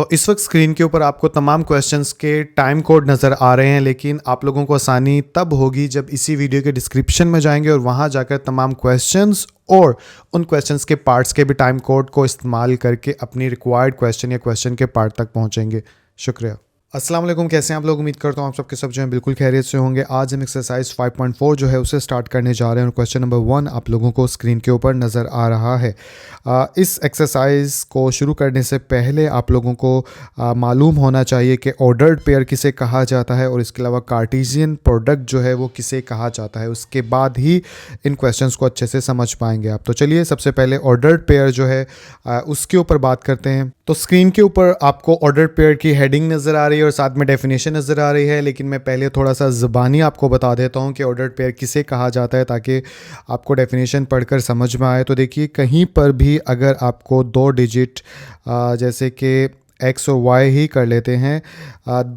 तो इस वक्त स्क्रीन के ऊपर आपको तमाम क्वेश्चंस के टाइम कोड नज़र आ रहे हैं, लेकिन आप लोगों को आसानी तब होगी जब इसी वीडियो के डिस्क्रिप्शन में जाएंगे और वहां जाकर तमाम क्वेश्चंस और उन क्वेश्चंस के पार्ट्स के भी टाइम कोड को इस्तेमाल करके अपनी रिक्वायर्ड क्वेश्चन या क्वेश्चन के पार्ट तक पहुंचेंगे। शुक्रिया। अस्सलाम वालेकुम, कैसे हैं आप लोग? उम्मीद करता हूँ आप सबके सब जो हैं बिल्कुल खैरियत से होंगे। आज हम एक्सरसाइज 5.4 जो है उसे स्टार्ट करने जा रहे हैं और क्वेश्चन नंबर 1 आप लोगों को स्क्रीन के ऊपर नज़र आ रहा है। इस एक्सरसाइज को शुरू करने से पहले आप लोगों को मालूम होना चाहिए कि ऑर्डर्ड पेयर किसे कहा जाता है और इसके अलावा कार्टेशियन प्रोडक्ट जो है वो किसे कहा जाता है। उसके बाद ही इन क्वेश्चंस को अच्छे से समझ पाएंगे आप। तो चलिए सबसे पहले ऑर्डर्ड पेयर जो है उसके ऊपर बात करते हैं। तो स्क्रीन के ऊपर आपको ऑर्डर्ड पेयर की हेडिंग नज़र आ रही है और साथ में डेफिनेशन नज़र आ रही है, लेकिन मैं पहले थोड़ा सा ज़बानी आपको बता देता हूँ कि ऑर्डर्ड पेयर किसे कहा जाता है ताकि आपको डेफिनेशन पढ़कर समझ में आए। तो देखिए, कहीं पर भी अगर आपको 2 डिजिट जैसे कि एक्स और वाई ही कर लेते हैं,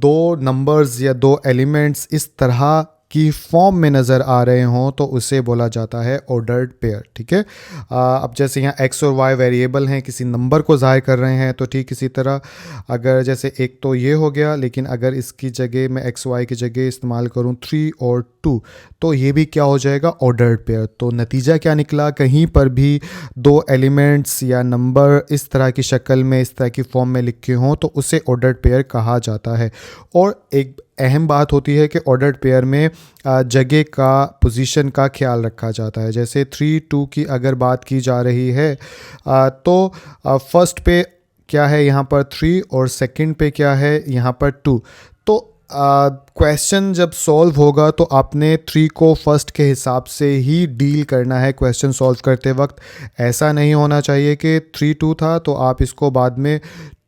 2 नंबर्स या 2 एलिमेंट्स इस तरह की फॉर्म में नज़र आ रहे हों तो उसे बोला जाता है ऑर्डर्ड पेयर। ठीक है। अब जैसे यहाँ एक्स और वाई वेरिएबल हैं, किसी नंबर को ज़ाहिर कर रहे हैं, तो ठीक इसी तरह अगर जैसे एक तो ये हो गया, लेकिन अगर इसकी जगह मैं एक्स वाई की जगह इस्तेमाल करूँ 3 और 2 तो ये भी क्या हो जाएगा? Ordered pair. तो नतीजा क्या निकला? कहीं पर भी 2 एलिमेंट्स या नंबर इस तरह की शक्ल में, इस तरह की फॉर्म में लिखे हों तो उसे ऑर्डर्ड पेयर कहा जाता है। और एक अहम बात होती है कि ऑर्डर्ड पेयर में जगह का, पोजीशन का ख्याल रखा जाता है। जैसे 3 2 की अगर बात की जा रही है तो फर्स्ट पे क्या है यहाँ पर 3 और सेकंड पे क्या है यहाँ पर 2। तो क्वेश्चन जब सॉल्व होगा तो आपने 3 को फर्स्ट के हिसाब से ही डील करना है क्वेश्चन सॉल्व करते वक्त। ऐसा नहीं होना चाहिए कि 3 2 था तो आप इसको बाद में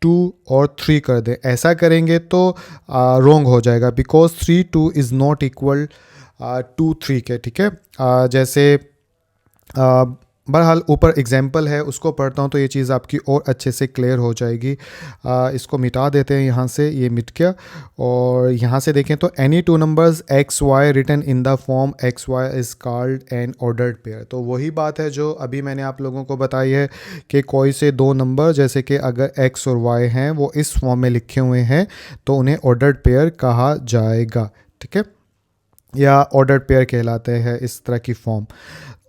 2 और 3 कर दें। ऐसा करेंगे तो रॉन्ग हो जाएगा, because 3 2 is not equal to 3 के। ठीक है। जैसे बहरहाल ऊपर एग्जाम्पल है उसको पढ़ता हूँ तो ये चीज़ आपकी और अच्छे से क्लियर हो जाएगी। इसको मिटा देते हैं यहाँ से, ये मिट गया। और यहाँ से देखें तो any 2 numbers X Y written in the form X Y is called an ordered pair. तो वही बात है जो अभी मैंने आप लोगों को बताई है कि कोई से 2 नंबर जैसे कि अगर एक्स और वाई हैं वो इस फॉर्म में लिखे हुए हैं तो उन्हें ऑर्डर्ड पेयर कहा जाएगा। ठीक है, या ऑर्डर्ड पेयर कहलाते हैं इस तरह की फॉर्म।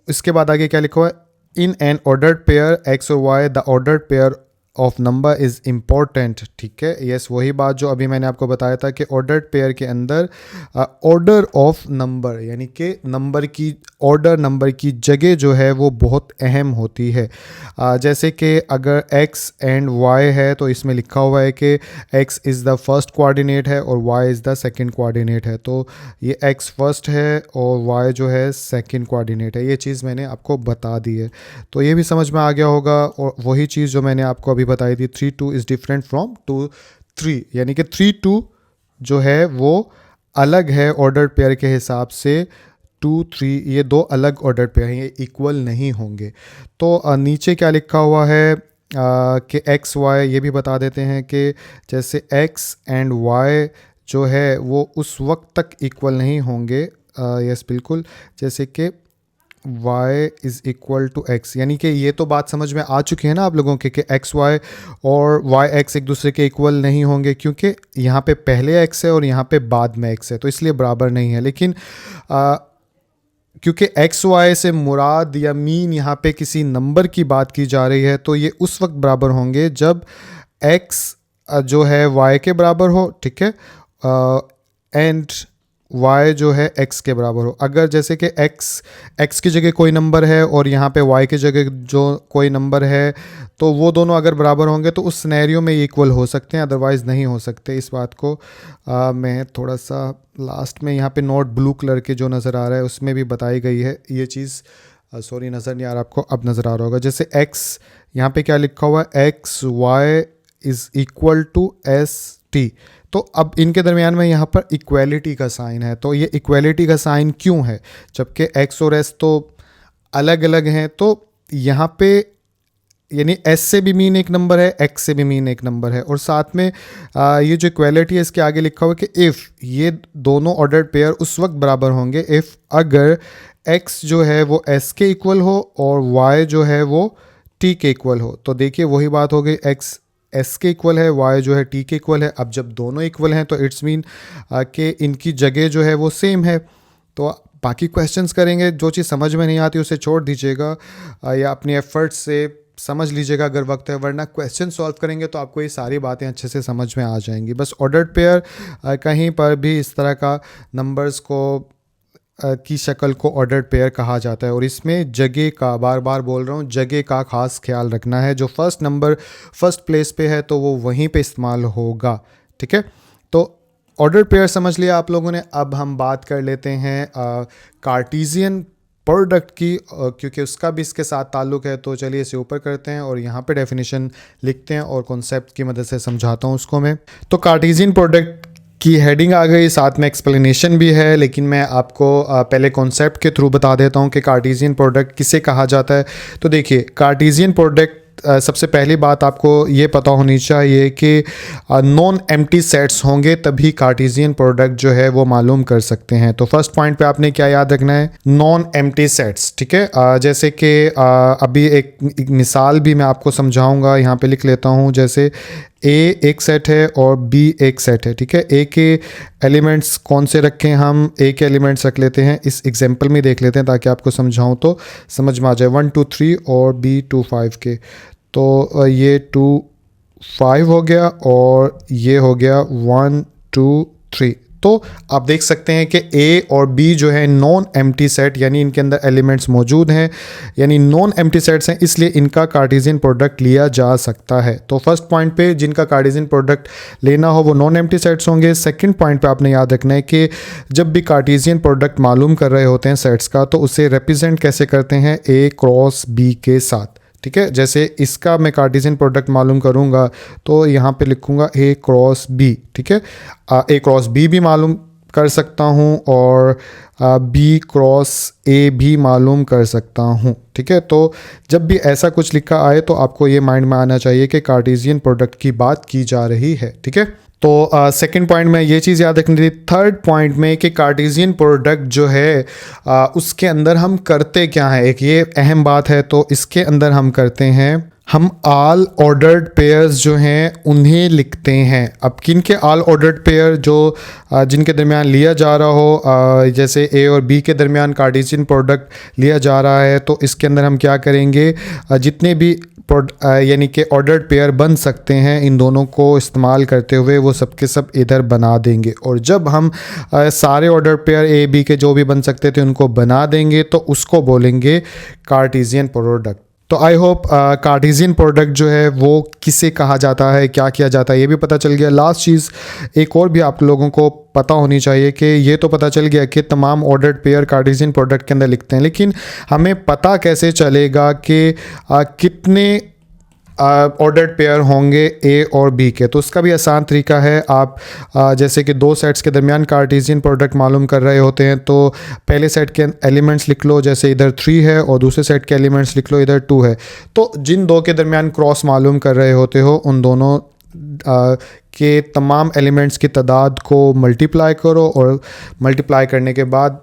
इसके बाद आगे क्या लिखा हुआ है? In an ordered pair x और y, the ordered pair of number is important. ठीक है, यस वही बात जो अभी मैंने आपको बताया था कि ऑर्डर्ड पेयर के अंदर ऑर्डर ऑफ नंबर यानी कि नंबर की ऑर्डर, नंबर की जगह जो है वो बहुत अहम होती है। जैसे कि अगर x एंड y है तो इसमें लिखा हुआ है कि x is the first coordinate है और y is the second coordinate है। तो ये x फर्स्ट है और y जो है सेकंड कोऑर्डिनेट है। ये चीज़ मैंने आपको बता दी है, तो ये भी समझ में आ गया होगा। और वही चीज़ जो मैंने आपको अभी बताई थी, 3 2 इज़ डिफरेंट फ्रॉम 2 3, यानी कि 3 2 जो है वो अलग है ऑर्डर्ड पेयर के हिसाब से। 2 3 ये 2 अलग ऑर्डर्ड पेयर हैं, ये इक्वल नहीं होंगे। तो नीचे क्या लिखा हुआ है कि एक्स वाई, ये भी बता देते हैं कि जैसे एक्स एंड वाई जो है वो उस वक्त तक इक्वल नहीं होंगे। यस बिल्कुल, जैसे कि y is equal to x, यानी कि ये तो बात समझ में आ चुकी है ना आप लोगों के कि x y और y x एक दूसरे के इक्वल नहीं होंगे, क्योंकि यहाँ पे पहले x है और यहाँ पे बाद में x है, तो इसलिए बराबर नहीं है। लेकिन क्योंकि x y से मुराद या मीन यहाँ पे किसी नंबर की बात की जा रही है तो ये उस वक्त बराबर होंगे जब x जो है y के बराबर हो। ठीक है, एंड y जो है x के बराबर हो। अगर जैसे कि x की जगह कोई नंबर है और यहाँ पे y की जगह जो कोई नंबर है तो वो दोनों अगर बराबर होंगे तो उस सिनेरियो में इक्वल हो सकते हैं, अदरवाइज़ नहीं हो सकते। इस बात को मैं थोड़ा सा लास्ट में यहाँ पे नोट ब्लू कलर के जो नज़र आ रहा है उसमें भी बताई गई है ये चीज़। सॉरी नज़र नहीं आ रहा आपको, अब नज़र आ रहा होगा। जैसे x यहाँ पे क्या लिखा हुआ है, X Y is equal to S T. तो अब इनके दरमियान में यहाँ पर इक्वलिटी का साइन है। तो ये इक्वलिटी का साइन क्यों है जबकि x और s तो अलग अलग हैं? तो यहाँ पे यानी s से भी मीन एक नंबर है, x से भी मीन एक नंबर है, और साथ में ये जो इक्वलिटी है इसके आगे लिखा हुआ है कि इफ़ ये दोनों ऑर्डर्ड पेयर उस वक्त बराबर होंगे इफ़ अगर x जो है वो s के इक्वल हो और y जो है वो t के इक्वल हो। तो देखिए वही बात हो गई, x एस के इक्वल है, वाई जो है टी के इक्वल है। अब जब दोनों इक्वल हैं तो इट्स मीन कि इनकी जगह जो है वो सेम है। तो बाकी क्वेश्चंस करेंगे, जो चीज़ समझ में नहीं आती उसे छोड़ दीजिएगा या अपनी एफर्ट्स से समझ लीजिएगा अगर वक्त है, वरना क्वेश्चन सॉल्व करेंगे तो आपको ये सारी बातें अच्छे से समझ में आ जाएंगी। बस ऑर्डर्ड पेयर कहीं पर भी इस तरह का नंबर्स को की शक्ल को ऑर्डर्ड पेयर कहा जाता है, और इसमें जगह का, बार बार बोल रहा हूँ, जगह का खास ख्याल रखना है। जो फर्स्ट नंबर फर्स्ट प्लेस पे है तो वो वहीं पे इस्तेमाल होगा, ठीक है। तो ऑर्डर पेयर समझ लिया आप लोगों ने। अब हम बात कर लेते हैं कार्टेशियन प्रोडक्ट की, क्योंकि उसका भी इसके साथ ताल्लुक़ है। तो चलिए इसे ऊपर करते हैं और यहाँ पे डेफिनेशन लिखते हैं और कॉन्सेप्ट की मदद से समझाता हूँ उसको मैं। तो कार्टेशियन प्रोडक्ट की हेडिंग आ गई, साथ में एक्सप्लेनेशन भी है, लेकिन मैं आपको पहले कॉन्सेप्ट के थ्रू बता देता हूँ कि कार्टेशियन प्रोडक्ट किसे कहा जाता है। तो देखिए, कार्टेशियन प्रोडक्ट सबसे पहली बात आपको ये पता होनी चाहिए कि नॉन एम्प्टी सेट्स होंगे तभी कार्टेशियन प्रोडक्ट जो है वो मालूम कर सकते हैं। तो फर्स्ट पॉइंट पे आपने क्या याद रखना है, नॉन एम्प्टी सेट्स, ठीक है। जैसे कि अभी एक मिसाल भी मैं आपको समझाऊंगा, यहाँ पे लिख लेता हूँ। जैसे ए एक सेट है और बी एक सेट है, ठीक है। ए के एलिमेंट्स कौन से रखें, हम ए के एलिमेंट्स रख लेते हैं। इस एग्जांपल में देख लेते हैं ताकि आपको समझाऊं तो समझ में आ जाए। 1 2 3 और बी 2 5 के। तो ये 2 5 हो गया और ये हो गया 1 2 3। तो आप देख सकते हैं कि ए और बी जो है नॉन एम्प्टी सेट, यानी इनके अंदर एलिमेंट्स मौजूद हैं, यानी नॉन एम्प्टी सेट्स हैं, इसलिए इनका कार्टेशियन प्रोडक्ट लिया जा सकता है। तो फर्स्ट पॉइंट पे जिनका कार्टेशियन प्रोडक्ट लेना हो वो नॉन एम्प्टी सेट्स होंगे। सेकंड पॉइंट पे आपने याद रखना है कि जब भी कार्टेशियन प्रोडक्ट मालूम कर रहे होते हैं सेट्स का, तो उसे रिप्रेजेंट कैसे करते हैं, ए क्रॉस बी के साथ, ठीक है। जैसे इसका मैं कार्टेशियन प्रोडक्ट मालूम करूंगा तो यहाँ पे लिखूंगा ए क्रॉस बी, ठीक है। ए क्रॉस बी भी मालूम कर सकता हूँ और बी क्रॉस ए भी मालूम कर सकता हूँ, ठीक है। तो जब भी ऐसा कुछ लिखा आए तो आपको ये माइंड में आना चाहिए कि कार्टेशियन प्रोडक्ट की बात की जा रही है, ठीक है। तो सेकंड पॉइंट में ये चीज़ याद रखनी थी। थर्ड पॉइंट में कि कार्टेशियन प्रोडक्ट जो है उसके अंदर हम करते क्या है, एक ये अहम बात है। तो इसके अंदर हम करते हैं, हम ऑल ऑर्डर्ड पेयर्स जो हैं उन्हें लिखते हैं। अब किन के ऑल ऑर्डर्ड पेयर, जो जिनके दरमियान लिया जा रहा हो, जैसे ए और बी के दरमियान कार्टेशियन प्रोडक्ट लिया जा रहा है, तो इसके अंदर हम क्या करेंगे, जितने भी यानी कि ऑर्डर्ड पेयर बन सकते हैं इन दोनों को इस्तेमाल करते हुए वो सब के सब इधर बना देंगे। और जब हम सारे ऑर्डर्ड पेयर ए बी के जो भी बन सकते थे उनको बना देंगे तो उसको बोलेंगे कार्टेशियन प्रोडक्ट। तो आई होप कार्टेशियन प्रोडक्ट जो है वो किसे कहा जाता है, क्या किया जाता है, ये भी पता चल गया। लास्ट चीज़ एक और भी आप लोगों को पता होनी चाहिए कि ये तो पता चल गया कि तमाम ऑर्डर्ड पेयर कार्टेशियन प्रोडक्ट के अंदर लिखते हैं, लेकिन हमें पता कैसे चलेगा कि कितने ऑर्डर्ड पेयर होंगे ए और बी के। तो उसका भी आसान तरीका है। आप जैसे कि दो सेट्स के दरमियान कार्टेशियन प्रोडक्ट मालूम कर रहे होते हैं तो पहले सेट के एलिमेंट्स लिख लो, जैसे इधर 3 है, और दूसरे सेट के एलिमेंट्स लिख लो, इधर 2 है। तो जिन दो के दरमियान क्रॉस मालूम कर रहे होते हो उन दोनों के तमाम एलिमेंट्स की तादाद को मल्टीप्लाई करो, और मल्टीप्लाई करने के बाद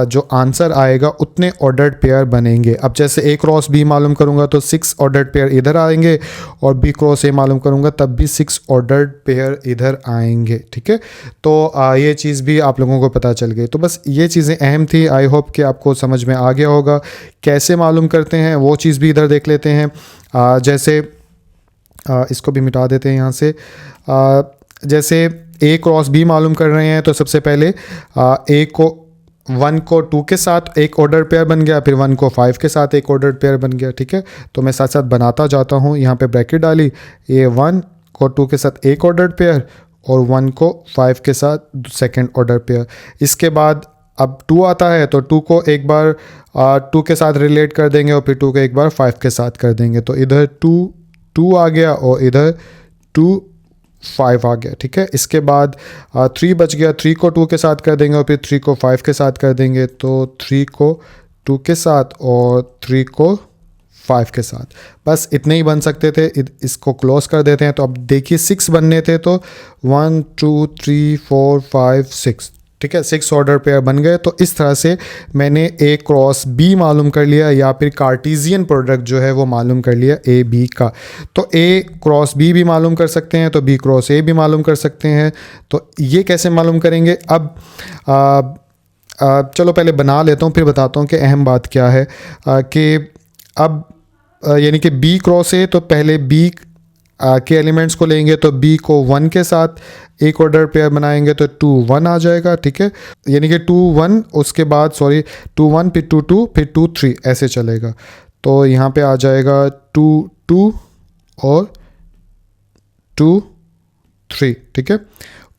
जो आंसर आएगा उतने ऑर्डर्ड पेयर बनेंगे। अब जैसे ए क्रॉस बी मालूम करूंगा तो 6 ऑर्डर्ड पेयर इधर आएंगे, और बी क्रॉस ए मालूम करूंगा तब भी 6 ऑर्डर्ड पेयर इधर आएंगे, ठीक है। तो ये चीज़ भी आप लोगों को पता चल गई। तो बस ये चीज़ें अहम थी। आई होप कि आपको समझ में आ गया होगा। कैसे मालूम करते हैं वो चीज़ भी इधर देख लेते हैं। जैसे इसको भी मिटा देते हैं यहाँ से। जैसे ए क्रॉस बी मालूम कर रहे हैं तो सबसे पहले ए को 1 को 2 के साथ एक ऑर्डर पेयर बन गया, फिर 1 को 5 के साथ एक ऑर्डर पेयर बन गया, ठीक है। तो मैं साथ साथ बनाता जाता हूँ। यहाँ पे ब्रैकेट डाली, ये 1 को 2 के साथ एक ऑर्डर पेयर और 1 को 5 के साथ सेकंड ऑर्डर पेयर। इसके बाद अब 2 आता है तो 2 को एक बार 2 के साथ रिलेट कर देंगे और फिर 2 को एक बार 5 के साथ कर देंगे। तो इधर 2 आ गया और इधर 2 5 आ गया, ठीक है। इसके बाद 3 बच गया, 3 को 2 के साथ कर देंगे और फिर 3 को 5 के साथ कर देंगे। तो 3 को 2 के साथ और 3 को 5 के साथ, बस इतने ही बन सकते थे। इसको क्लोज कर देते हैं। तो अब देखिए 6 बनने थे तो 1 2 3 4 5 6, ठीक है, 6 ऑर्डर पेयर बन गए। तो इस तरह से मैंने ए क्रॉस बी मालूम कर लिया, या फिर कार्टेशियन प्रोडक्ट जो है वो मालूम कर लिया ए बी का। तो ए क्रॉस बी भी मालूम कर सकते हैं, तो बी क्रॉस ए भी मालूम कर सकते हैं। तो ये कैसे मालूम करेंगे? अब चलो पहले बना लेता हूँ, फिर बताता हूँ कि अहम बात क्या है। कि अब यानी कि बी क्रॉस ए, तो पहले बी के एलिमेंट्स को लेंगे, तो बी को 1 के साथ एक ऑर्डर पेयर बनाएंगे तो 2 1 आ जाएगा। ठीक है, यानी कि 2 1, उसके बाद 2 1, फिर 2 2, फिर 2 3, ऐसे चलेगा। तो यहाँ पे आ जाएगा 2 2 और 2 3। ठीक है,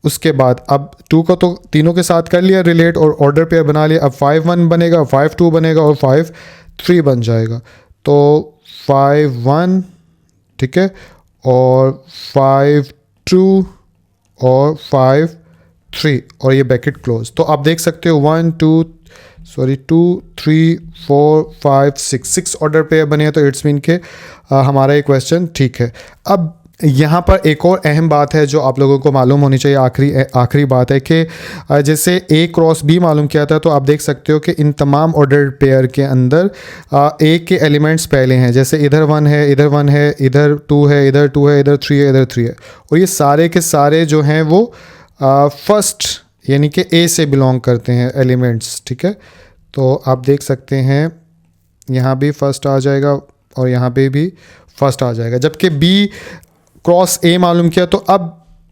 उसके बाद अब 2 को तो तीनों के साथ कर लिया रिलेट और ऑर्डर पेयर बना लिया। अब 5 1 बनेगा, 5 2 बनेगा और 5 3 बन जाएगा। तो 5 1, ठीक है, और 5 2 और 5 3, और ये ब्रैकेट क्लोज। तो आप देख सकते हो 2 3 4 5 6 ऑर्डर पेयर बने हैं। तो इट्स मीन के हमारा ये क्वेश्चन ठीक है। अब यहाँ पर एक और अहम बात है जो आप लोगों को मालूम होनी चाहिए, आखिरी बात है कि जैसे ए क्रॉस बी मालूम किया था, तो आप देख सकते हो कि इन तमाम ऑर्डर पेयर के अंदर ए के एलिमेंट्स पहले हैं। जैसे इधर 1 है, इधर 1 है, इधर 2 है, इधर 2 है, इधर 3 है, इधर 3 है, और ये सारे के सारे जो हैं वो फर्स्ट यानी कि ए से बिलोंग करते हैं एलिमेंट्स। ठीक है, तो आप देख सकते हैं यहाँ भी फर्स्ट आ जाएगा और यहाँ पे भी फर्स्ट आ जाएगा। जबकि बी क्रॉस ए मालूम किया, तो अब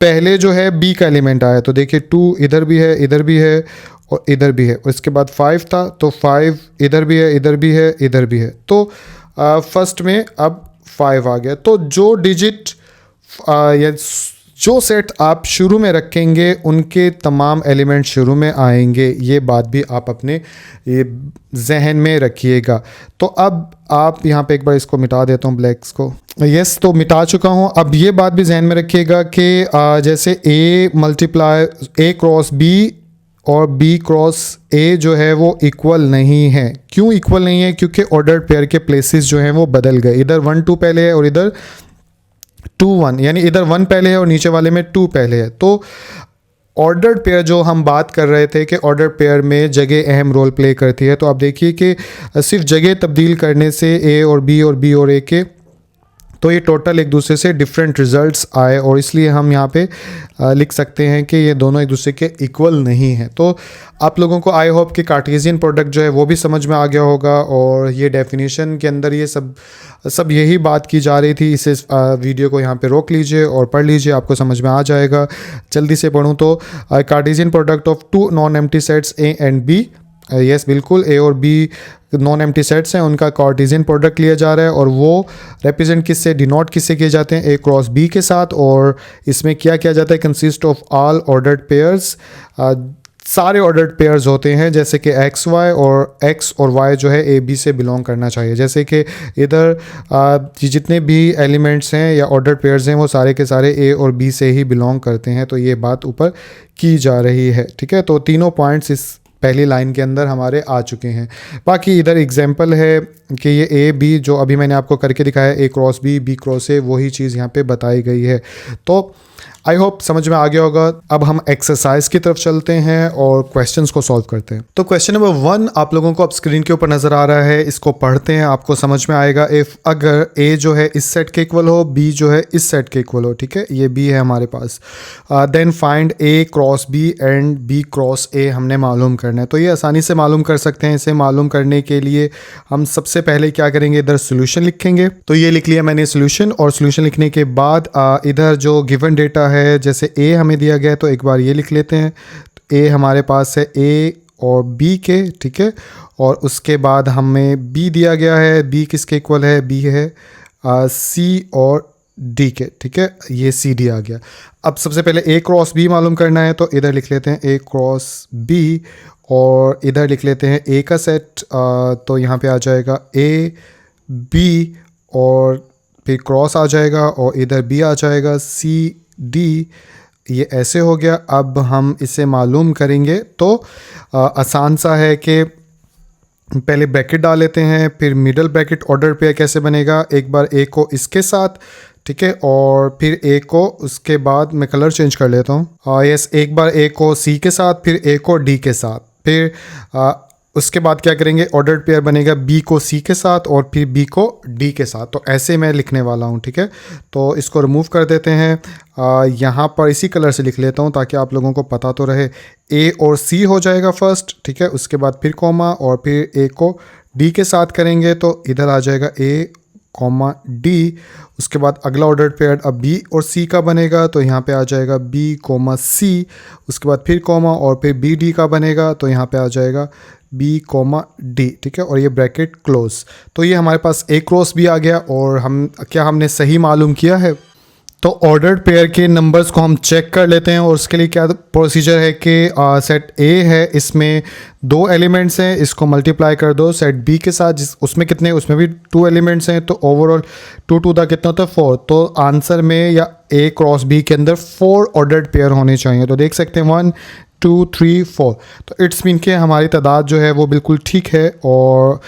पहले जो है बी का एलिमेंट आया, तो देखिए 2 इधर भी है, इधर भी है और इधर भी है। और इसके बाद 5 था, तो 5 इधर भी है, इधर भी है, इधर भी है। तो फर्स्ट में अब 5 आ गया। तो जो डिजिट या जो सेट आप शुरू में रखेंगे उनके तमाम एलिमेंट शुरू में आएंगे। ये बात भी आप अपने ये जहन में रखिएगा। तो अब आप यहाँ पे एक बार इसको मिटा देता हूँ, ब्लैक्स को। यस, तो मिटा चुका हूँ। अब ये बात भी जहन में रखिएगा कि जैसे A multiply A cross B और बी क्रॉस ए जो है वो इक्वल नहीं है। क्यों इक्वल नहीं है? क्योंकि ऑर्डर पेयर के प्लेसेस जो हैं वो बदल गए। इधर 1 2 पहले है और इधर 2 1, यानी इधर 1 पहले है और नीचे वाले में 2 पहले है। तो ऑर्डर्ड पेयर जो हम बात कर रहे थे कि ऑर्डर पेयर में जगह अहम रोल प्ले करती है, तो आप देखिए कि सिर्फ जगह तब्दील करने से ए और बी और ए के, तो ये टोटल एक दूसरे से डिफरेंट रिजल्ट्स आए, और इसलिए हम यहाँ पे लिख सकते हैं कि ये दोनों एक दूसरे के इक्वल नहीं हैं। तो आप लोगों को आई होप कि कार्टेशियन प्रोडक्ट जो है वो भी समझ में आ गया होगा, और ये डेफिनेशन के अंदर ये सब यही बात की जा रही थी। इसे वीडियो को यहाँ पे रोक लीजिए और पढ़ लीजिए, आपको समझ में आ जाएगा। जल्दी से पढ़ूँ तो Cartesian product of 2 non empty sets A and B. Yes बिल्कुल, ए और बी नॉन एम्प्टी सेट्स हैं, उनका कार्टेशियन प्रोडक्ट लिया जा रहा है, और वो रिप्रेजेंट किससे, डिनोट किससे किए जाते हैं, ए क्रॉस बी के साथ। और इसमें क्या किया जाता है, consist of all ordered pairs, सारे ऑर्डर्ड पेयर्स होते हैं, जैसे कि एक्स वाई, और एक्स और वाई जो है ए बी से बिलोंग करना चाहिए। जैसे कि इधर जितने भी एलिमेंट्स हैं या ऑर्डर्ड पेयर्स हैं वो सारे के सारे ए और बी से ही बिलोंग करते हैं। तो ये बात ऊपर की जा रही है। ठीक है, तो तीनों पॉइंट्स इस पहली लाइन के अंदर हमारे आ चुके हैं। बाकी इधर एग्जाम्पल है कि ये ए बी जो अभी मैंने आपको करके दिखाया, ए क्रॉस बी क्रॉस ए, वही चीज़ यहाँ पे बताई गई है। तो आई होप समझ में आ गया होगा। अब हम एक्सरसाइज की तरफ चलते हैं और क्वेश्चंस को सॉल्व करते हैं। तो क्वेश्चन नंबर 1 आप लोगों को अब स्क्रीन के ऊपर नज़र आ रहा है, इसको पढ़ते हैं, आपको समझ में आएगा। इफ़ अगर ए जो है इस सेट के इक्वल हो, बी जो है इस सेट के इक्वल हो, ठीक है, ये बी है हमारे पास, then find A cross B and B cross A हमने मालूम करना है। तो ये आसानी से मालूम कर सकते हैं। इसे मालूम करने के लिए हम सबसे पहले क्या करेंगे, इधर सोल्यूशन लिखेंगे। तो ये लिख लिया मैंने सोल्यूशन, और सोल्यूशन लिखने के बाद इधर जो गिवन डेटा है, जैसे ए हमें दिया गया है तो एक बार ये लिख लेते हैं। ए हमारे पास है ए और बी के, ठीक है, और उसके बाद हमें बी दिया गया है। बी किसके इक्वल है, बी है सी और डी के, ठीक है, ये सी डी आ गया। अब सबसे पहले ए क्रॉस बी मालूम करना है, तो इधर लिख लेते हैं ए क्रॉस बी, और इधर लिख लेते हैं ए का सेट, तो यहाँ पे आ जाएगा ए बी और फिर क्रॉस आ जाएगा, और इधर बी आ जाएगा सी डी। ये ऐसे हो गया। अब हम इसे मालूम करेंगे, तो आसान सा है कि पहले ब्रैकेट डाल लेते हैं, फिर मिडल ब्रैकेट। ऑर्डर पेयर कैसे बनेगा, एक बार ए को इसके साथ, ठीक है, और फिर ए को उसके बाद मैं कलर चेंज कर लेता हूँ। यस, एक बार ए को सी के साथ, फिर ए को डी के साथ, फिर उसके बाद क्या करेंगे, ऑर्डर्ड पेयर बनेगा बी को सी के साथ और फिर बी को डी के साथ। तो ऐसे मैं लिखने वाला हूँ, ठीक है। तो इसको रिमूव कर देते हैं, यहाँ पर इसी कलर से लिख लेता हूँ ताकि आप लोगों को पता तो रहे। ए और सी हो जाएगा फर्स्ट, ठीक है, उसके बाद फिर कॉमा और फिर ए को डी के साथ करेंगे तो इधर आ जाएगा ए कॉमा डी। उसके बाद अगला ऑर्डर पेयर अब बी और सी का बनेगा तो यहाँ पे आ जाएगा बी कॉमा सी। उसके बाद फिर कॉमा और फिर बी डी का बनेगा तो यहाँ पे आ जाएगा बी कॉमा डी, ठीक है, और ये ब्रैकेट क्लोज। तो ये हमारे पास ए क्रॉस भी आ गया। और हमने सही मालूम किया है। तो ऑर्डर्ड पेयर के नंबर्स को हम चेक कर लेते हैं और उसके लिए क्या प्रोसीजर है कि सेट ए है, इसमें 2 एलिमेंट्स हैं, इसको मल्टीप्लाई कर दो सेट बी के साथ, उसमें कितने, उसमें भी 2 एलिमेंट्स हैं, तो ओवरऑल 2 टू द कितना होता है 4। तो आंसर में या ए क्रॉस बी के अंदर 4 ऑर्डर्ड पेयर होने चाहिए। तो देख सकते हैं 1 2 3 4। तो इट्स मीन के हमारी तादाद जो है वो बिल्कुल ठीक है। और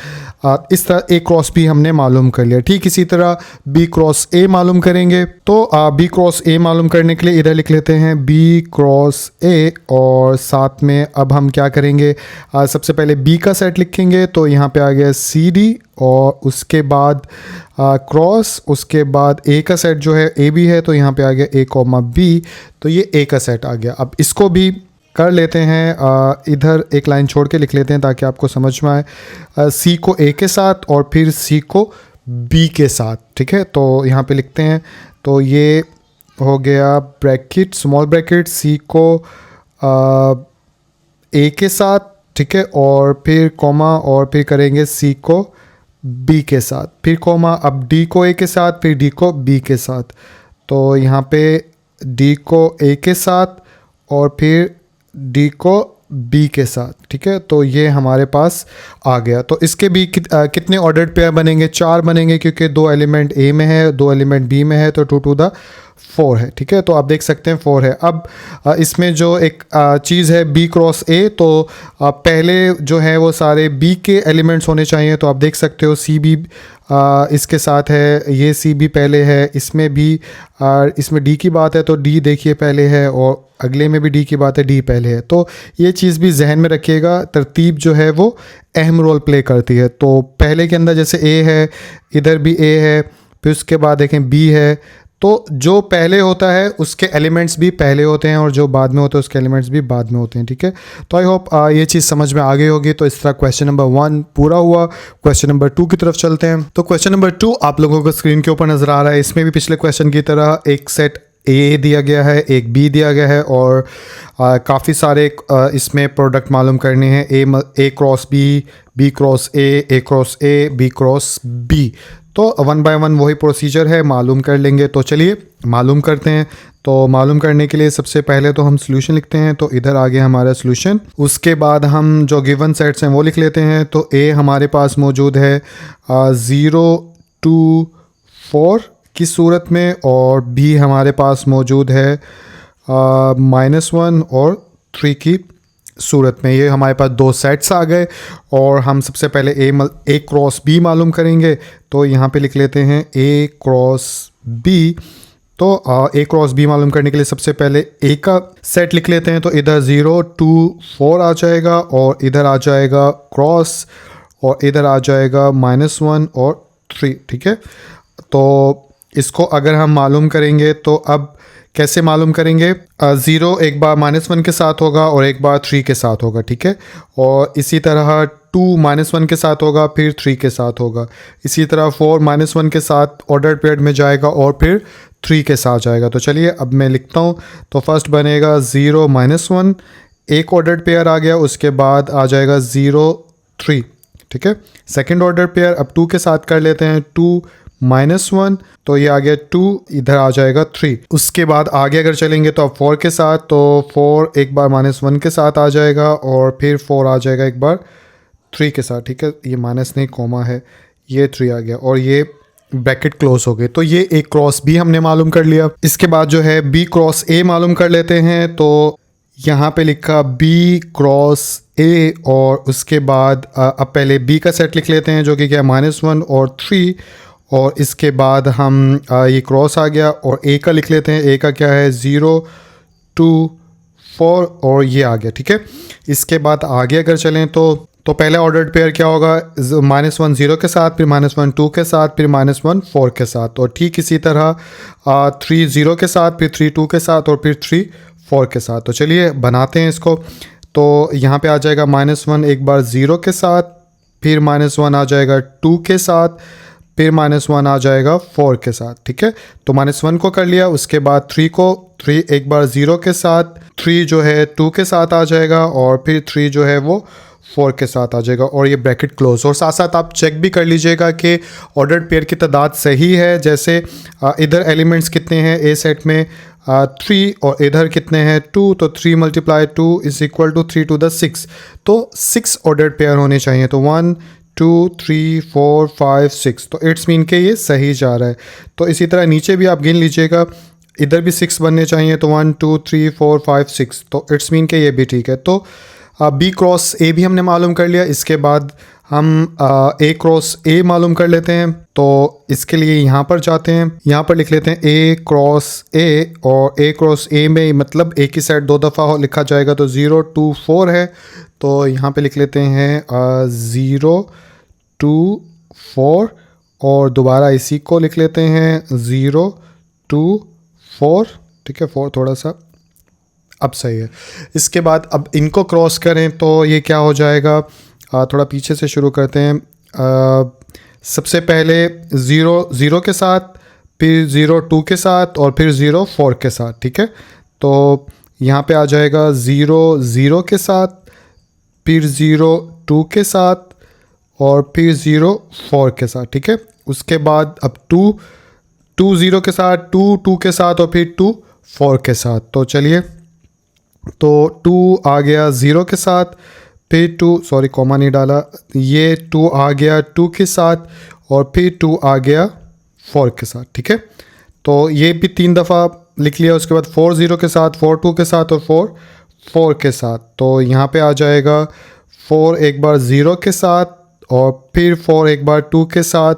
इस तरह ए क्रॉस बी हमने मालूम कर लिया। ठीक इसी तरह बी क्रॉस ए मालूम करेंगे। तो बी क्रॉस ए मालूम करने के लिए इधर लिख लेते हैं बी क्रॉस ए, और साथ में अब हम क्या करेंगे, सबसे पहले बी का सेट लिखेंगे। तो यहाँ पे आ गया सी डी, और उसके बाद क्रॉस, उसके बाद ए का सेट जो है ए बी है, तो यहाँ पे आ गया ए कॉमा बी। तो ये ए का सेट आ गया। अब इसको भी कर लेते हैं, इधर एक लाइन छोड़ के लिख लेते हैं ताकि आपको समझ में आए। सी को ए के साथ और फिर सी को बी के साथ, ठीक है। तो यहाँ पे लिखते हैं, तो ये हो गया ब्रैकेट, स्मॉल ब्रैकेट, सी को ए के साथ, ठीक है, और फिर कॉमा और फिर करेंगे सी को बी के साथ, फिर कॉमा, अब डी को ए के साथ, फिर डी को बी के साथ। तो यहाँ पे डी को ए के साथ और फिर डी को बी के साथ, ठीक है। तो ये हमारे पास आ गया। तो इसके भी कितने ऑर्डर्ड पेयर बनेंगे, 4 बनेंगे, क्योंकि 2 एलिमेंट ए में है, 2 एलिमेंट बी में है, तो 2 टू द 4 है, ठीक है। तो आप देख सकते हैं 4 है। अब इसमें जो एक चीज़ है बी क्रॉस ए, तो पहले जो है वो सारे बी के एलिमेंट्स होने चाहिए। तो आप देख सकते हो सी बी इसके साथ है, ये सी बी पहले है, इसमें भी इसमें डी की बात है तो डी देखिए पहले है, और अगले में भी डी की बात है, डी पहले है। तो ये चीज़ भी जहन में रखिएगा, तरतीब जो है वो अहम रोल प्ले करती है। तो पहले के अंदर जैसे ए है, इधर भी ए है, फिर उसके बाद देखें बी है। तो जो पहले होता है उसके एलिमेंट्स भी पहले होते हैं और जो बाद में होते हैं उसके एलिमेंट्स भी बाद में होते हैं, ठीक है। तो आई होप ये चीज़ समझ में आ गई होगी। तो इस तरह क्वेश्चन नंबर 1 पूरा हुआ। क्वेश्चन नंबर 2 की तरफ चलते हैं। तो क्वेश्चन नंबर 2 आप लोगों को स्क्रीन के ऊपर नज़र आ रहा है। इसमें भी पिछले क्वेश्चन की तरह एक सेट ए दिया गया है, एक बी दिया गया है, और काफ़ी सारे इसमें प्रोडक्ट मालूम करने हैं, A cross B, B cross A cross A, B cross B. तो 1 बाय 1 वही प्रोसीजर है, मालूम कर लेंगे। तो चलिए मालूम करते हैं। तो मालूम करने के लिए सबसे पहले तो हम सोल्यूशन लिखते हैं। तो इधर आ गया हमारा सोल्यूशन। उसके बाद हम जो गिवन सेट्स हैं वो लिख लेते हैं। तो ए हमारे पास मौजूद है 0 2 4 की सूरत में, और बी हमारे पास मौजूद है -1 और 3 की सूरत में। ये हमारे पास 2 सेट्स आ गए, और हम सबसे पहले ए क्रॉस बी मालूम करेंगे। तो यहाँ पे लिख लेते हैं ए क्रॉस बी। तो ए क्रॉस बी मालूम करने के लिए सबसे पहले ए का सेट लिख लेते हैं। तो इधर 0 2 4 आ जाएगा, और इधर आ जाएगा क्रॉस, और इधर आ जाएगा -1 और 3, ठीक है। तो इसको अगर हम मालूम करेंगे तो अब कैसे मालूम करेंगे, 0 एक बार -1 के साथ होगा और एक बार 3 के साथ होगा, ठीक है। और इसी तरह 2 -1 के साथ होगा, फिर 3 के साथ होगा। इसी तरह 4 -1 के साथ ऑर्डर पेयर में जाएगा और फिर 3 के साथ जाएगा। तो चलिए अब मैं लिखता हूँ। तो फर्स्ट बनेगा 0 -1, एक ऑर्डर पेयर आ गया, उसके बाद आ जाएगा 0 3, ठीक है। सेकेंड ऑर्डर पेयर अब 2 के साथ कर लेते हैं, 2 -1, तो ये आ गया 2, इधर आ जाएगा 3। उसके बाद आगे अगर चलेंगे तो अब 4 के साथ, तो 4 एक बार -1 के साथ आ जाएगा, और फिर 4 आ जाएगा एक बार 3 के साथ, ठीक है। ये माइनस नहीं कोमा है, ये 3 आ गया, और ये ब्रैकेट क्लोज हो गए। तो ये एक क्रॉस बी हमने मालूम कर लिया। इसके बाद जो है बी क्रॉस ए मालूम कर लेते हैं। तो यहाँ पे लिखा बी क्रॉस ए, और उसके बाद अब पहले बी का सेट लिख लेते हैं जो कि क्या -1 और 3, और इसके बाद हम ये क्रॉस आ गया और ए का लिख लेते हैं। ए का क्या है 0 2 4 और ये आ गया, ठीक है। इसके बाद आगे अगर चलें तो पहले ऑर्डर्ड पेयर क्या होगा, -1 0 के साथ, फिर -1 2 के साथ, फिर -1 4 के साथ, और ठीक इसी तरह 3 0 के साथ, फिर 3 2 के साथ और फिर 3 4 के साथ। तो चलिए बनाते हैं इसको। तो यहाँ पे आ जाएगा -1 एक बार 0 के साथ, फिर -1 आ जाएगा 2 के साथ, फिर -1 आ जाएगा 4 के साथ, ठीक है। तो -1 को कर लिया, उसके बाद 3 एक बार 0 के साथ, 3 जो है 2 के साथ आ जाएगा और फिर 3 जो है वो 4 के साथ आ जाएगा और ये ब्रैकेट क्लोज। और साथ साथ आप चेक भी कर लीजिएगा कि ऑर्डर्ड पेयर की तादाद सही है। जैसे इधर एलिमेंट्स कितने हैं ए सेट में 3 और इधर कितने हैं 2, तो 3 × 2 = 3 to the 6, तो 6 ऑर्डर्ड पेयर होने चाहिए। तो 1 2 3 4 5 6, तो इट्स मीन के ये सही जा रहा है। तो इसी तरह नीचे भी आप गिन लीजिएगा, इधर भी 6 बनने चाहिए, तो 1 2 3 4 5 6, तो इट्स मीन के ये भी ठीक है। तो बी क्रॉस ए भी हमने मालूम कर लिया। इसके बाद हम ए क्रॉस ए मालूम कर लेते हैं। तो इसके लिए यहाँ पर जाते हैं, यहाँ पर लिख लेते हैं ए क्रॉस ए, और ए क्रॉस ए में मतलब ए की साइड 2 दफ़ा लिखा जाएगा, तो 0 2 4 है। तो यहाँ पे लिख लेते हैं 0 2 4 और दोबारा इसी को लिख लेते हैं 0 2 4, ठीक है। 4 थोड़ा सा अब सही है। इसके बाद अब इनको क्रॉस करें तो ये क्या हो जाएगा, थोड़ा पीछे से शुरू करते हैं। सबसे पहले 0 0 के साथ, फिर 0 2 के साथ और फिर 0 4 के साथ, ठीक है। तो यहाँ पे आ जाएगा 0 0 के साथ, फिर 0 2 के साथ और फिर 0 4 के साथ, ठीक है। उसके बाद अब 2 0 के साथ, 2 2 के साथ और फिर 2 4 के साथ। तो चलिए, तो 2 आ गया 0 के साथ, फिर 2 सॉरी कॉमा नहीं डाला, ये 2 आ गया 2 के साथ और फिर 2 आ गया 4 के साथ, ठीक है। तो ये भी 3 दफ़ा लिख लिया। उसके बाद 4 0 के साथ, 4 2 के साथ और 4 4 के साथ। तो यहाँ पे आ जाएगा 4 एक बार 0 के साथ और फिर 4 एक बार 2 के साथ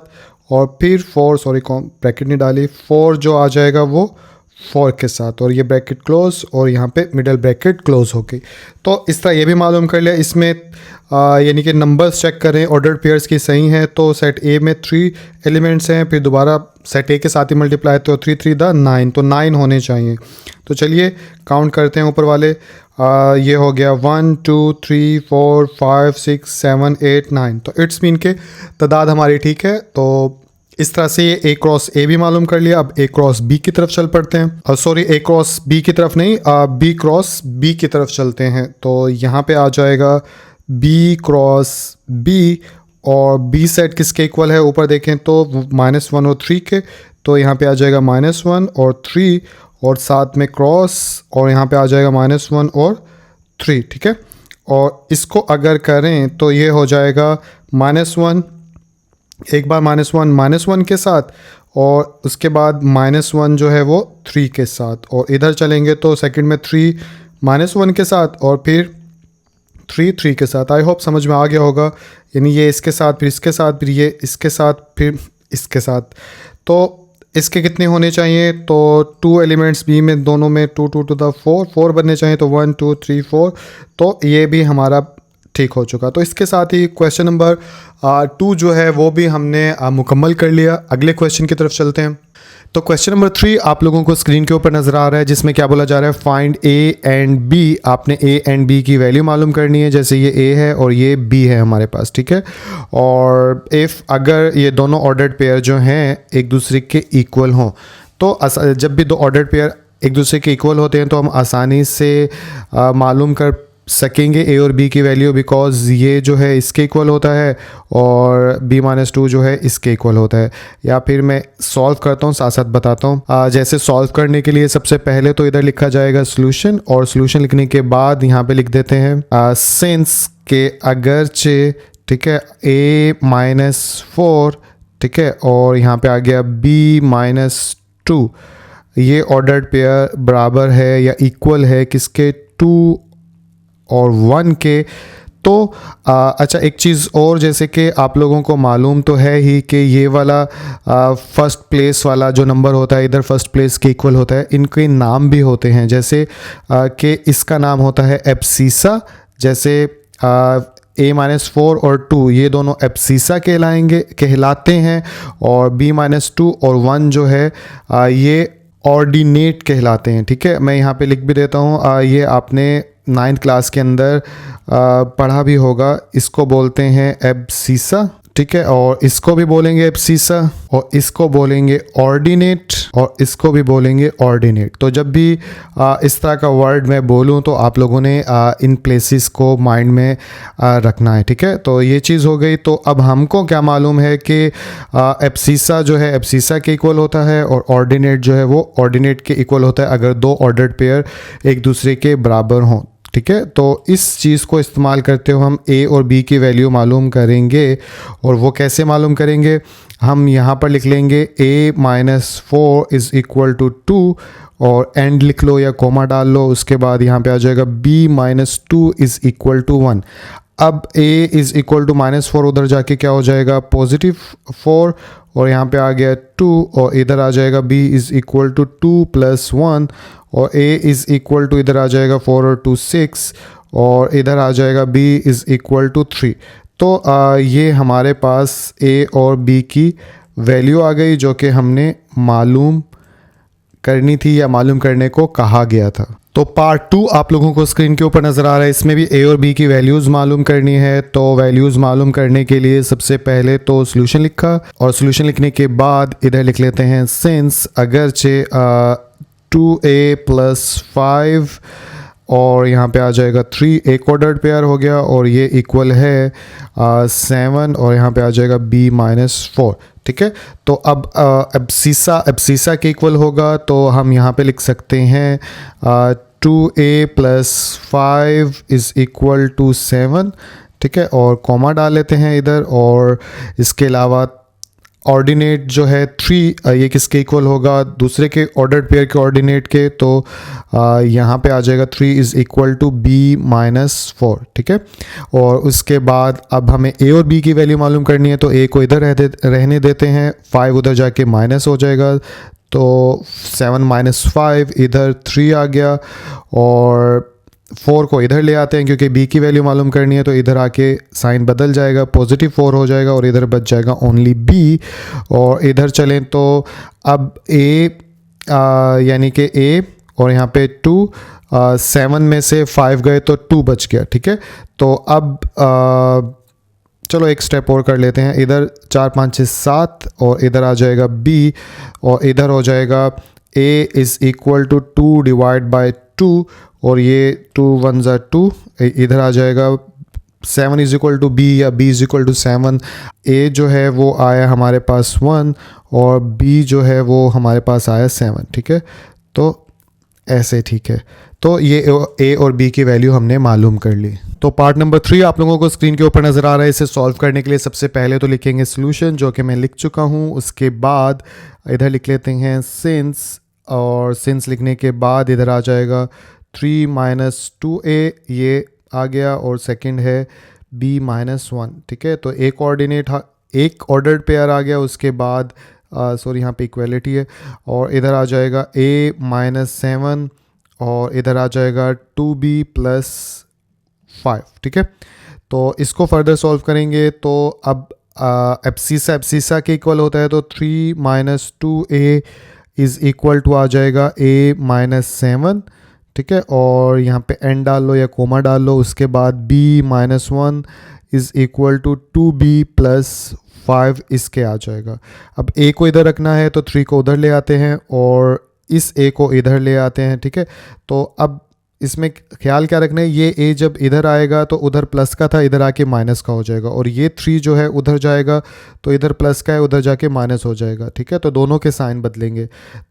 और फिर 4 सॉरी ब्रैकेट नहीं डाली, 4 जो आ जाएगा वो 4 के साथ, और ये ब्रैकेट क्लोज और यहाँ पे मिडल ब्रैकेट क्लोज हो गई। तो इस तरह ये भी मालूम कर लिया। इसमें यानी कि नंबर्स चेक करें ऑर्डर्ड पेयर्स की सही हैं, तो सेट ए में 3 एलिमेंट्स हैं, फिर दोबारा सेट ए के साथ ही मल्टीप्लाई, तो 3 3 द 9, तो 9 होने चाहिए। तो चलिए काउंट करते हैं ऊपर वाले। ये हो गया 1 2 3 4 5 6 7 8 9, तो इट्स मीन के तादाद हमारी ठीक है। तो इस तरह से ये ए क्रॉस ए भी मालूम कर लिया। अब ए क्रॉस बी की तरफ चल पड़ते हैं, सॉरी ए क्रॉस बी की तरफ नहीं, बी क्रॉस बी की तरफ चलते हैं। तो यहाँ पे आ जाएगा बी क्रॉस बी, और बी सेट किसके इक्वल है ऊपर देखें तो -1 और 3 के। तो यहाँ पे आ जाएगा -1 और 3 और साथ में क्रॉस, और यहाँ पे आ जाएगा -1 और 3, ठीक है। और इसको अगर करें तो ये हो जाएगा -1 एक बार -1 के साथ, और उसके बाद -1 जो है वो 3 के साथ, और इधर चलेंगे तो सेकंड में 3 -1 के साथ और फिर 3 3 के साथ। आई होप समझ में आ गया होगा। यानी ये इसके साथ, फिर इसके साथ, फिर ये इसके साथ, फिर इसके साथ। तो इसके कितने होने चाहिए, तो 2 एलिमेंट्स बी में दोनों में 2 2 to the 4 बनने चाहिए, तो 1 2 3 4। तो ये भी हमारा ठीक हो चुका। तो इसके साथ ही क्वेश्चन नंबर 2 जो है वो भी हमने मुकम्मल कर लिया। अगले क्वेश्चन की तरफ चलते हैं। तो क्वेश्चन नंबर 3 आप लोगों को स्क्रीन के ऊपर नज़र आ रहा है, जिसमें क्या बोला जा रहा है, फाइंड ए एंड बी। आपने ए एंड बी की वैल्यू मालूम करनी है। जैसे ये ए है और ये बी है हमारे पास, ठीक है। और इफ़ अगर ये दोनों ऑर्डर्ड पेयर जो हैं एक दूसरे के इक्वल हों, तो जब भी दो ऑर्डर्ड पेयर एक दूसरे के इक्वल होते हैं तो हम आसानी से मालूम कर सकेंगे ए और बी की वैल्यू, बिकॉज ये जो है इसके इक्वल होता है और b-2 जो है इसके इक्वल होता है। या फिर मैं सॉल्व करता हूँ, साथ साथ बताता हूँ। जैसे सॉल्व करने के लिए सबसे पहले तो इधर लिखा जाएगा सॉल्यूशन, और सॉल्यूशन लिखने के बाद यहाँ पे लिख देते हैं सिंस के अगरचे, ठीक है, a-4, ठीक है, और यहाँ पे आ गया b-2, ये ऑर्डर्ड पेयर बराबर है या इक्वल है किसके, 2 और 1 के। तो तो अच्छा एक चीज़ और, जैसे कि आप लोगों को मालूम तो है ही कि ये वाला फर्स्ट प्लेस वाला जो नंबर होता है इधर फर्स्ट प्लेस के इक्वल होता है, इनके नाम भी होते हैं, जैसे कि इसका नाम होता है एब्सिसा, जैसे A-4 और 2 ये दोनों एब्सिसा कहलाते हैं, और B-2 और 1 जो है ये ऑर्डिनेट कहलाते हैं। ठीक है, मैं यहाँ पे लिख भी देता हूँ, ये आपने 9th क्लास के अंदर पढ़ा भी होगा। इसको बोलते हैं एब्सिसा, ठीक है, और इसको भी बोलेंगे एब्सिसा, और इसको बोलेंगे ऑर्डिनेट, और इसको भी बोलेंगे ऑर्डिनेट। तो जब भी इस तरह का वर्ड मैं बोलूं तो आप लोगों ने इन प्लेसेस को माइंड में रखना है। ठीक है, तो ये चीज़ हो गई। तो अब हमको क्या मालूम है कि एब्सिसा जो है एब्सिसा के इक्वल होता है, और ऑर्डिनेट जो है वो ऑर्डिनेट के इक्वल होता है अगर दो ऑर्डर्ड पेयर एक दूसरे के बराबर हों। ठीक है, तो इस चीज़ को इस्तेमाल करते हुए हम ए और बी की वैल्यू मालूम करेंगे, और वो कैसे मालूम करेंगे, हम यहाँ पर लिख लेंगे A-4 इज़ इक्वल टू 2, और एंड लिख लो या कोमा डाल लो, उसके बाद यहाँ पे आ जाएगा B-2 इज़ इक्वल टू 1। अब A इज़ इक्वल टू -4 उधर जाके क्या हो जाएगा +4, और यहाँ पे आ गया 2, और इधर आ जाएगा B इज़ इक्वल टू 2 + 1, और A इज़ इक्वल टू इधर आ जाएगा 4 और 2 6, और इधर आ जाएगा B इज़ इक्वल टू 3। तो ये हमारे पास A और B की वैल्यू आ गई जो कि हमने मालूम करनी थी या मालूम करने को कहा गया था। तो पार्ट 2 आप लोगों को स्क्रीन के ऊपर नज़र आ रहा है, इसमें भी A और B की वैल्यूज़ मालूम करनी है। तो वैल्यूज़ मालूम करने के लिए सबसे पहले तो सोल्यूशन लिखा, और सोल्यूशन लिखने के बाद इधर लिख लेते हैं सिंस अगरचे 2A + 5 और यहाँ पे आ जाएगा 3 एक ऑर्डर्ड पेयर हो गया, और ये इक्वल है 7, और यहाँ पे आ जाएगा B-4। ठीक है, तो अब एब्सिसा के इक्वल होगा, तो हम यहाँ पे लिख सकते हैं 2A + 5 इज़ इक्वल टू 7। ठीक है, और कॉमा डाल लेते हैं इधर, और इसके अलावा ऑर्डिनेट जो है 3 ये किसके इक्वल होगा, दूसरे के ऑर्डर्ड पेयर के ऑर्डिनेट के, तो यहाँ पे आ जाएगा 3 इज़ इक्वल टू B-4। ठीक है, और उसके बाद अब हमें A और B की वैल्यू मालूम करनी है, तो A को इधर रहने देते हैं, 5 उधर जाके माइनस हो जाएगा, तो 7 - 5 इधर 3 आ गया, और 4 को इधर ले आते हैं क्योंकि B की वैल्यू मालूम करनी है, तो इधर आके साइन बदल जाएगा, +4 हो जाएगा, और इधर बच जाएगा ओनली B। और इधर चलें तो अब A यानी कि A और यहाँ पे 2, 7 में से 5 गए तो 2 बच गया। ठीक है, तो अब चलो एक स्टेप और कर लेते हैं, इधर 4 5 6 7, और इधर आ जाएगा B, और इधर हो जाएगा A is equal to 2 divide by 2, और ये 2 1 ज़ा 2, इधर आ जाएगा 7 इज़ इक्वल टू B या B is equal to 7। A जो है वो आया हमारे पास 1, और B जो है वो हमारे पास आया 7। ठीक है, तो ऐसे ठीक है, तो ये A और B की वैल्यू हमने मालूम कर ली। तो पार्ट नंबर 3 आप लोगों को स्क्रीन के ऊपर नज़र आ रहा है। इसे सॉल्व करने के लिए सबसे पहले तो लिखेंगे सोल्यूशन, जो कि मैं लिख चुका हूँ। उसके बाद इधर लिख लेते हैं सिंस, और सिंस लिखने के बाद इधर आ जाएगा 3 - 2A ये आ गया, और सेकंड है B-1। ठीक है, तो एक ऑर्डर्ड पेयर आ गया, उसके बाद सॉरी यहाँ पे इक्वलिटी है, और इधर आ जाएगा A-7, और इधर आ जाएगा 2B + 5। ठीक है, तो इसको फर्दर सॉल्व करेंगे, तो अब एब्सिसा के इक्वल होता है, तो 3 - 2A इज़ इक्वल टू आ जाएगा A-7। ठीक है, और यहाँ पे एन डाल लो या कोमा डाल लो, उसके बाद B-1 is equal to 2B + 5 इसके आ जाएगा। अब A को इधर रखना है, तो 3 को उधर ले आते हैं, और इस A को इधर ले आते हैं। ठीक है, तो अब इसमें ख्याल क्या रखना है, ये A जब इधर आएगा तो उधर प्लस का था, इधर आके माइनस का हो जाएगा, और ये 3 जो है उधर जाएगा तो इधर प्लस का है, उधर जाके माइनस हो जाएगा। ठीक है, तो दोनों के साइन बदलेंगे,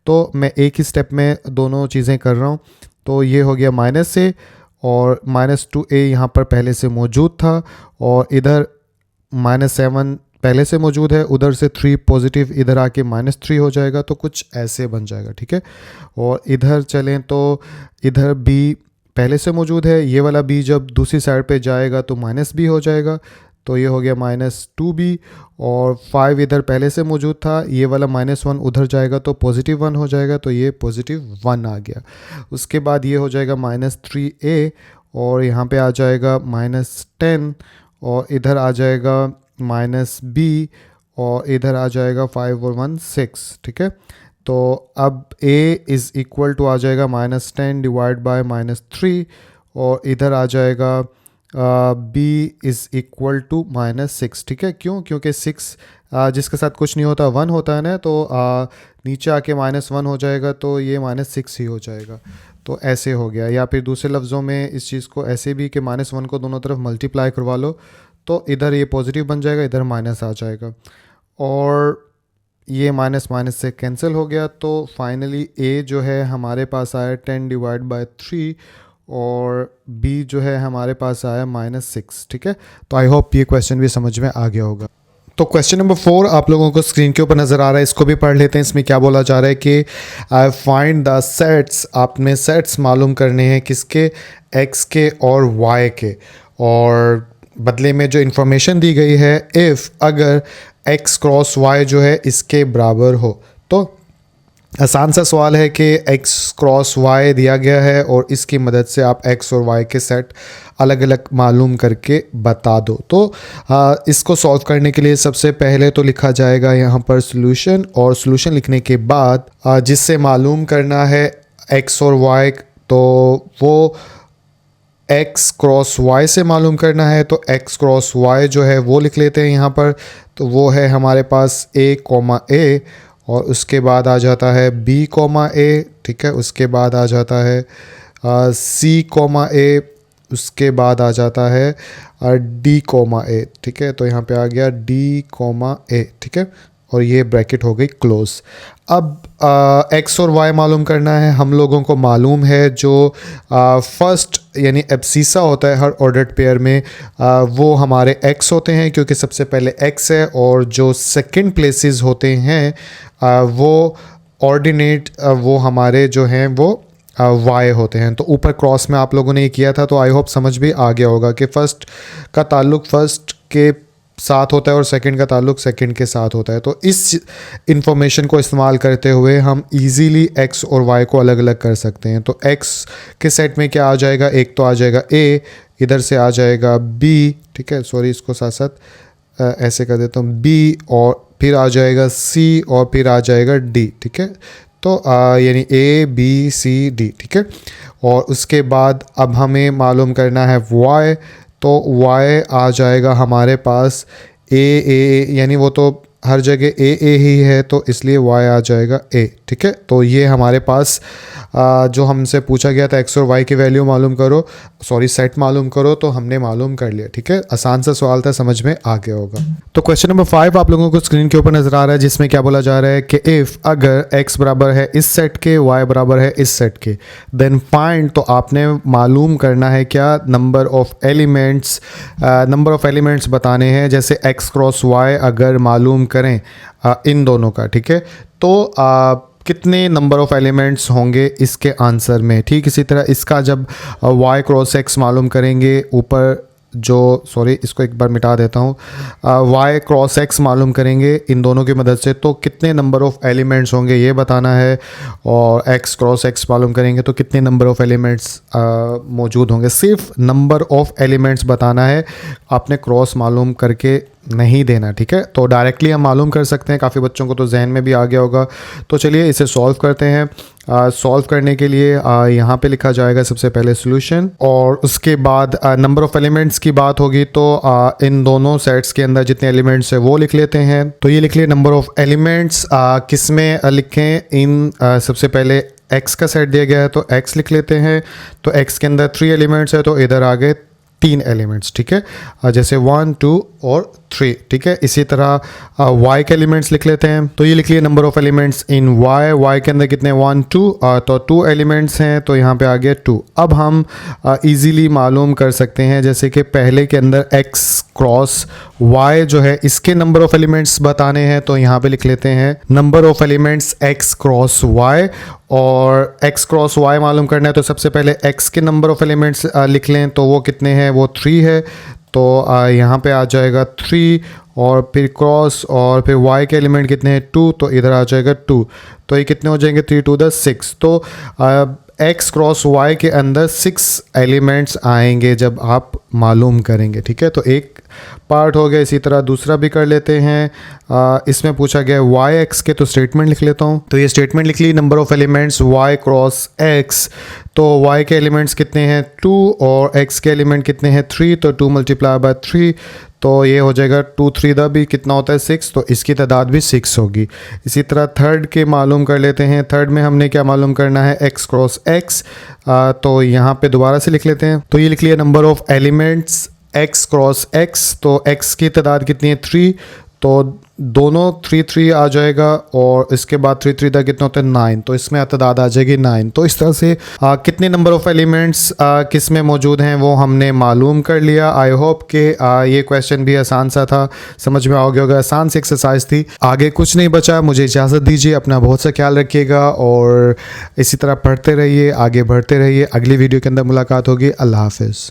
तो मैं एक ही स्टेप में दोनों चीज़ें कर रहा हूँ। तो ये हो गया -A, और -2A यहाँ पर पहले से मौजूद था, और इधर -7 पहले से मौजूद है, उधर से 3 पॉजिटिव इधर आके -3 हो जाएगा, तो कुछ ऐसे बन जाएगा। ठीक है, और इधर चलें तो इधर B पहले से मौजूद है, ये वाला b जब दूसरी साइड पे जाएगा तो माइनस b हो जाएगा, तो ये हो गया -2b। और 5 इधर पहले से मौजूद था, ये वाला -1 उधर जाएगा तो +1 हो जाएगा, तो ये +1 आ गया। उसके बाद ये हो जाएगा -3a और यहाँ पे आ जाएगा -10 और इधर आ जाएगा -b और इधर आ जाएगा 5 और 1 6, ठीक है। तो अब a इज़ इक्वल टू आ जाएगा -10 डिवाइड बाय -3 और इधर आ जाएगा b इज़ इक्वल टू -6, ठीक है। क्यों? क्योंकि 6 जिसके साथ कुछ नहीं होता 1 होता है ना, तो नीचे आके -1 हो जाएगा, तो ये -6 ही हो जाएगा। तो ऐसे हो गया। या फिर दूसरे लफ्ज़ों में इस चीज़ को ऐसे भी कि -1 को दोनों तरफ मल्टीप्लाई करवा लो, तो इधर ये पॉजिटिव बन जाएगा, इधर माइनस आ जाएगा और ये माइनस माइनस से कैंसिल हो गया। तो फाइनली a जो है हमारे पास आया 10 डिवाइड बाय 3 और b जो है हमारे पास आया -6, ठीक है। तो आई होप ये क्वेश्चन भी समझ में आ गया होगा। तो क्वेश्चन नंबर 4 आप लोगों को स्क्रीन के ऊपर नज़र आ रहा है, इसको भी पढ़ लेते हैं। इसमें क्या बोला जा रहा है कि आई फाइंड द सेट्स, आपने सेट्स मालूम करने हैं किसके, x के और y के, और बदले में जो इन्फॉर्मेशन दी गई है इफ़ अगर x क्रॉस y जो है इसके बराबर हो। तो आसान सा सवाल है कि x क्रॉस y दिया गया है और इसकी मदद से आप x और y के सेट अलग अलग मालूम करके बता दो। तो इसको सॉल्व करने के लिए सबसे पहले तो लिखा जाएगा यहाँ पर सॉल्यूशन, और सॉल्यूशन लिखने के बाद जिससे मालूम करना है x और y, तो वो x क्रॉस y से मालूम करना है, तो x क्रॉस y जो है वो लिख लेते हैं यहाँ पर। तो वो है हमारे पास a, और उसके बाद आ जाता है b, a, ठीक है। उसके बाद आ जाता है c, a, उसके बाद आ जाता है d, a, ठीक है। तो यहाँ पे आ गया d, a, ठीक है, और ये ब्रैकेट हो गई क्लोज। अब x और y मालूम करना है। हम लोगों को मालूम है जो फर्स्ट यानी एब्सीसा होता है हर ऑर्डर्ड पेयर में, वो हमारे x होते हैं क्योंकि सबसे पहले x है, और जो सेकंड प्लेसेस होते हैं वो ऑर्डिनेट वो हमारे जो हैं वो y होते हैं। तो ऊपर क्रॉस में आप लोगों ने ये किया था, तो आई होप समझ भी आ गया होगा कि फ़र्स्ट का ताल्लुक फ़र्स्ट के साथ होता है और सेकंड का ताल्लुक सेकंड के साथ होता है। तो इस इंफॉर्मेशन को इस्तेमाल करते हुए हम इजीली x और y को अलग अलग कर सकते हैं। तो x के सेट में क्या आ जाएगा, एक तो आ जाएगा a, इधर से आ जाएगा b, ठीक है, सॉरी इसको साथ साथ ऐसे कर देता हूँ, b, और फिर आ जाएगा c, और फिर आ जाएगा d, ठीक है। तो यानी a b c d, ठीक है। और उसके बाद अब हमें मालूम करना है y, तो y आ जाएगा हमारे पास a, यानी वो तो हर जगह a ही है, तो इसलिए y आ जाएगा a, ठीक है। तो ये हमारे पास जो हमसे पूछा गया था x और y की वैल्यू मालूम करो, सॉरी सेट मालूम करो, तो हमने मालूम कर लिया, ठीक है। आसान सा सवाल था, समझ में आ गया होगा। तो क्वेश्चन नंबर 5 आप लोगों को स्क्रीन के ऊपर नज़र आ रहा है, जिसमें क्या बोला जा रहा है कि इफ़ अगर x बराबर है इस सेट के, y बराबर है इस सेट के, देन फाइंड, तो आपने मालूम करना है क्या, नंबर ऑफ एलिमेंट्स बताने हैं। जैसे x क्रॉस y अगर मालूम करें इन दोनों का, ठीक है, तो कितने नंबर ऑफ़ एलिमेंट्स होंगे इसके आंसर में। ठीक इसी तरह इसका जब y क्रॉस x मालूम करेंगे, ऊपर जो सॉरी इसको एक बार मिटा देता हूँ, y क्रॉस x मालूम करेंगे इन दोनों की मदद से, तो कितने नंबर ऑफ़ एलिमेंट्स होंगे ये बताना है। और x क्रॉस x मालूम करेंगे तो कितने नंबर ऑफ़ एलिमेंट्स मौजूद होंगे। सिर्फ नंबर ऑफ़ एलिमेंट्स बताना है, आपने क्रॉस मालूम करके नहीं देना, ठीक है। तो डायरेक्टली हम मालूम कर सकते हैं, काफ़ी बच्चों को तो जहन में भी आ गया होगा। तो चलिए इसे सॉल्व करते हैं। सॉल्व करने के लिए यहाँ पे लिखा जाएगा सबसे पहले सॉल्यूशन, और उसके बाद नंबर ऑफ़ एलिमेंट्स की बात होगी, तो इन दोनों सेट्स के अंदर जितने एलिमेंट्स है वो लिख लेते हैं। तो ये लिख लिए नंबर ऑफ़ एलिमेंट्स, किस में लिखें, इन सबसे पहले x का सेट दिया गया है तो x लिख लेते हैं। तो x के अंदर 3 एलिमेंट्स है, तो इधर आ गए 3 एलिमेंट्स, ठीक है, जैसे 1 2 और 3, ठीक है। इसी तरह y के एलिमेंट्स लिख लेते हैं। तो ये लिख लिए number of elements in y के अंदर कितने 1 2, तो 2 एलिमेंट्स हैं, तो यहाँ पे आ गया 2। अब हम इजीली मालूम कर सकते हैं, जैसे कि पहले के अंदर x क्रॉस y जो है इसके नंबर ऑफ़ एलिमेंट्स बताने हैं, तो यहाँ पे लिख लेते हैं number of elements x cross y, और x क्रॉस y मालूम करना है तो सबसे पहले x के नंबर ऑफ एलिमेंट्स लिख लें, तो वो कितने हैं, वो 3 है। तो यहाँ पे आ जाएगा 3 और फिर क्रॉस और फिर y के एलिमेंट कितने हैं 2, तो इधर आ जाएगा 2। तो ये कितने हो जाएंगे 3 2 6। तो x क्रॉस y के अंदर 6 एलिमेंट्स आएंगे जब आप मालूम करेंगे। ठीक है, तो एक पार्ट हो गया। इसी तरह दूसरा भी कर लेते हैं। इसमें पूछा गया y x के, तो स्टेटमेंट लिख लेता हूँ। तो ये स्टेटमेंट लिख ली, number of elements y cross x। तो y के एलिमेंट्स कितने हैं 2 और x के एलिमेंट कितने हैं 3, तो 2 मल्टीप्लाई बाय 3, तो ये हो जाएगा 2 3 दा भी कितना होता है 6, तो इसकी तादाद भी 6 होगी। इसी तरह थर्ड के मालूम कर लेते हैं। थर्ड में हमने क्या मालूम करना है, x क्रॉस x। तो यहाँ पे दोबारा से लिख लेते हैं। तो ये लिख लिया number of elements x cross x। तो x की तादाद कितनी है 3, तो दोनों 3 3 आ जाएगा और इसके बाद 3 3 तक कितना होता है 9, तो इसमें तादाद आ जाएगी 9। तो इस तरह से कितने नंबर ऑफ एलिमेंट्स किस में मौजूद हैं वो हमने मालूम कर लिया। आई होप कि ये क्वेश्चन भी आसान सा था, समझ में आ गया होगा। आसान सी एक्सरसाइज थी, आगे कुछ नहीं बचा। मुझे इजाज़त दीजिए, अपना बहुत सा ख्याल रखिएगा और इसी तरह पढ़ते रहिए, आगे बढ़ते रहिए। अगली वीडियो के अंदर मुलाकात होगी। अल्लाह हाफिज़।